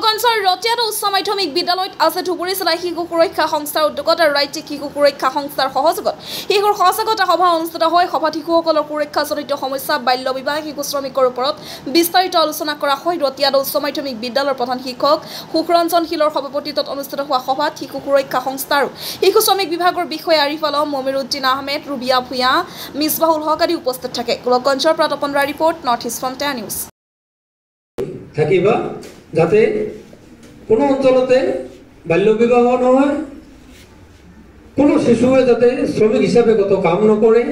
গোলকগঞ্জৰ ৰতিয়াত উচ্চ মাধ্যমিক বিদ্যালয়ত আছে ধুবুৰী জিলা শিশু সুৰক্ষা সংস্থাৰ উদ্যোগত আৰু ৰাজ্যিক শিশু সুৰক্ষা সংস্থাৰ সহযোগত শিশুৰ সজাগতা সভা অনুষ্ঠিত হয়। সভাত শিশুসকলৰ সুৰক্ষাজনিত সমস্যা, বাল্য বিবাহ, শিশু শ্ৰমিকৰ ওপৰত বিস্তাৰিত আলোচনা কৰা হয়। ৰতিয়াত উচ্চ মাধ্যমিক বিদ্যালয়ৰ প্ৰধান শিক্ষক সুখৰঞ্জন শীলৰ সভাপতিত্বত অনুষ্ঠিত হোৱা সভাত শিশু সুৰক্ষা সংস্থা আৰু শিশু শ্ৰমিক বিভাগৰ বিষয়া আৰিফ আলম, মমিৰুদ্দিন আহমেদ, ৰুবিয়া ভূঞা, মিছবাহুল হক আদি উপস্থিত থাকে। গোলকগঞ্জৰ পৰা Tapan Roy report, north east frontier news. থাকিবা যাতে কোনো অঞ্চলতে বাল্য বিবাহ নহয়, কোনো শিশুৱে যাতে শ্ৰমিক হিচাপে কত কাম নকৰে,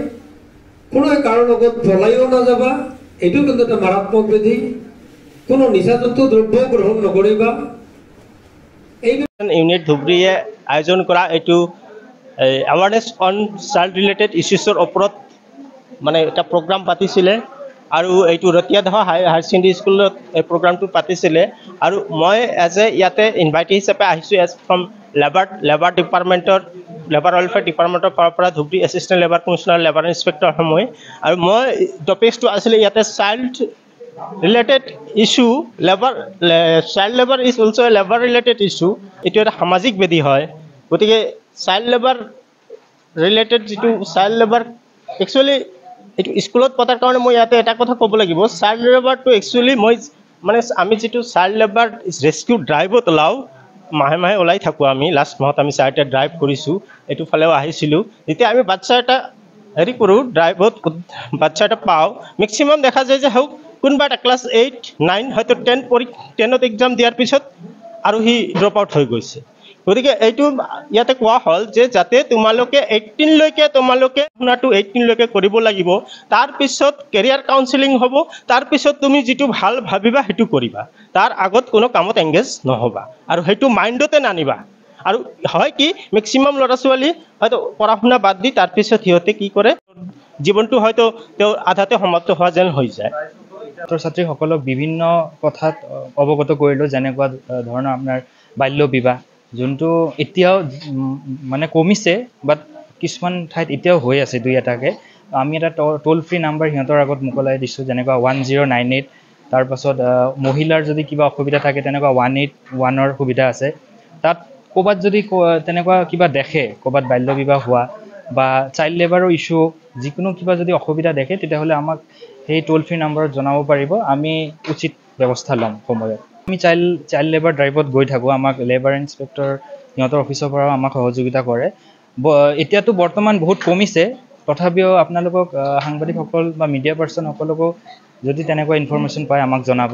কোনো কাৰো লগত পলাইও নাযাবা, এইটো কিন্তু এটা মাৰাত্মক ব্যাধি। কোনো নিচাযুক্ত দ্ৰব্য গ্ৰহণ নকৰিবা। এই ইউনিট ধুবুৰীয়ে আয়োজন কৰা এইটো এৱাৰনেছ অন চাইল্ড ৰিলেটেড ইছ্যুছৰ ওপৰত মানে এটা প্ৰগ্ৰাম পাতিছিলে আৰু এইটো ৰতিয়াত হায়াৰ ছেকেণ্ডেৰী স্কুলত এই প্ৰগ্ৰামটো পাতিছিলে আৰু মই এজ এ ইয়াতে ইনভাইটি হিচাপে আহিছোঁ এজ ফ্ৰম লেবাৰ ডিপাৰ্টমেণ্টৰ লেবাৰ ৱেলফেয়াৰ ডিপাৰ্টমেণ্টৰ পৰা Dhubri assistant labour commissioner labour inspector সময় আৰু মই টপিকটো আছিলে ইয়াতে child related issue. Child labour is also' A labour related issue. এইটো এটা সামাজিক ব্যাধি হয়। গতিকে চাইল্ড লেবাৰ ৰিলেটেড যিটো চাইল্ড লেবাৰ একচুৱেলি এইটো স্কুলত পতাৰ কাৰণে মই ইয়াতে এটা কথা ক'ব লাগিব। চাইল্ড লেবাৰটো একচুৱেলি মই মানে আমি যিটো চাইল্ড লেবাৰ ৰেস্কিউ ড্ৰাইভত ওলাওঁ, মাহে মাহে ওলাই থাকোঁ আমি। লাষ্ট মাহত আমি 4টা ড্ৰাইভ কৰিছোঁ, এইটো ফালেও আহিছিলোঁ। যেতিয়া আমি বাচ্চা এটা হেৰি কৰোঁ ড্ৰাইভত, বাচ্চা এটা পাওঁ, মেক্সিমাম দেখা যায় যে হওক কোনোবা এটা ক্লাছ 8, 9 হয়তো 10ত এক্সাম দিয়াৰ পিছত আৰু সি ড্ৰপ আউট হৈ গৈছে। গতিকে এইটো ইয়াতে কোৱা হ'ল যে যাতে তোমালোকে 18লৈকে তোমালোকে শুনাটো 18লৈকে কৰিব লাগিব। তাৰপিছত কেৰিয়াৰ কাউন্সেলিং হ'ব, তাৰপিছত তুমি যিটো ভাল ভাবিবা সেইটো কৰিবা, তাৰ আগত কোনো কামত এংগেজ নহ'বা আৰু সেইটো মাইণ্ডতে নানিবা। আৰু হয় কি মেক্সিমাম ল'ৰা ছোৱালী হয়তো পঢ়া শুনা বাদ দি তাৰপিছত সিহঁতে কি কৰে, জীৱনটো হয়তো তেওঁ আধাতে সমাপ্ত হোৱা যেন হৈ যায়। ছাত্ৰ ছাত্ৰীসকলক বিভিন্ন কথাত অৱগত কৰিলোঁ, যেনেকুৱা ধৰণৰ আপোনাৰ বাল্য বিবাহ, যোনটো এতিয়াও মানে কমিছে, বাট কিছুমান ঠাইত এতিয়াও হৈ আছে 2-এটাকৈ। আমি এটা টোল ফ্ৰী নাম্বাৰ সিহঁতৰ আগত মোকলাই দিছোঁ, যেনেকুৱা 1098। তাৰপাছত মহিলাৰ যদি কিবা অসুবিধা থাকে তেনেকুৱা 181ৰ সুবিধা আছে। তাত ক'ৰবাত যদি তেনেকুৱা কিবা দেখে, ক'ৰবাত বাল্য বিবাহ হোৱা বা চাইল্ড লেবাৰৰ ইছ্যু, যিকোনো কিবা যদি অসুবিধা দেখে তেতিয়াহ'লে আমাক সেই টোল ফ্ৰী নাম্বাৰত জনাব পাৰিব। আমি উচিত ব্যৱস্থা ল'ম সময়ত। আমি চাইল্ড লেবাৰ ড্ৰাইভত গৈ থাকোঁ। আমাক লেবাৰ ইনস্পেক্টৰ সিহঁতৰ অফিচৰ পৰাও আমাক সহযোগিতা কৰে। এতিয়াতো বৰ্তমান বহুত কমিছে, তথাপিও আপোনালোকক সাংবাদিকসকল বা মিডিয়া পাৰ্চনসকলকো যদি তেনেকুৱা ইনফৰমেশ্যন পায় আমাক জনাব,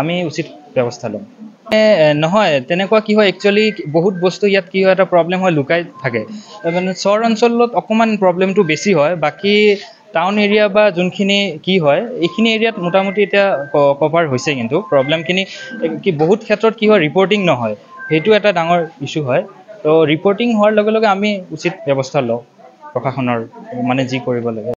আমি উচিত ব্যৱস্থা ল'ম। নহয় তেনেকুৱা কি হয়, একচুৱেলি বহুত বস্তু ইয়াত কি হয়, এটা প্ৰব্লেম হয় লুকাই থাকে। মানে চহৰ অঞ্চলত অকণমান প্ৰব্লেমটো বেছি হয়। বাকী টাউন এৰিয়া বা যোনখিনি কি হয়, এইখিনি এৰিয়াত মোটামুটি এতিয়া কভাৰ হৈছে। কিন্তু প্ৰব্লেমখিনি কি বহুত ক্ষেত্ৰত কি হয়, ৰিপৰ্টিং নহয়, সেইটো এটা ডাঙৰ ইছ্যু হয়। তো ৰিপৰ্টিং হোৱাৰ লগে লগে আমি উচিত ব্যৱস্থা লওঁ, প্ৰশাসনৰ মানে যি কৰিব লাগে।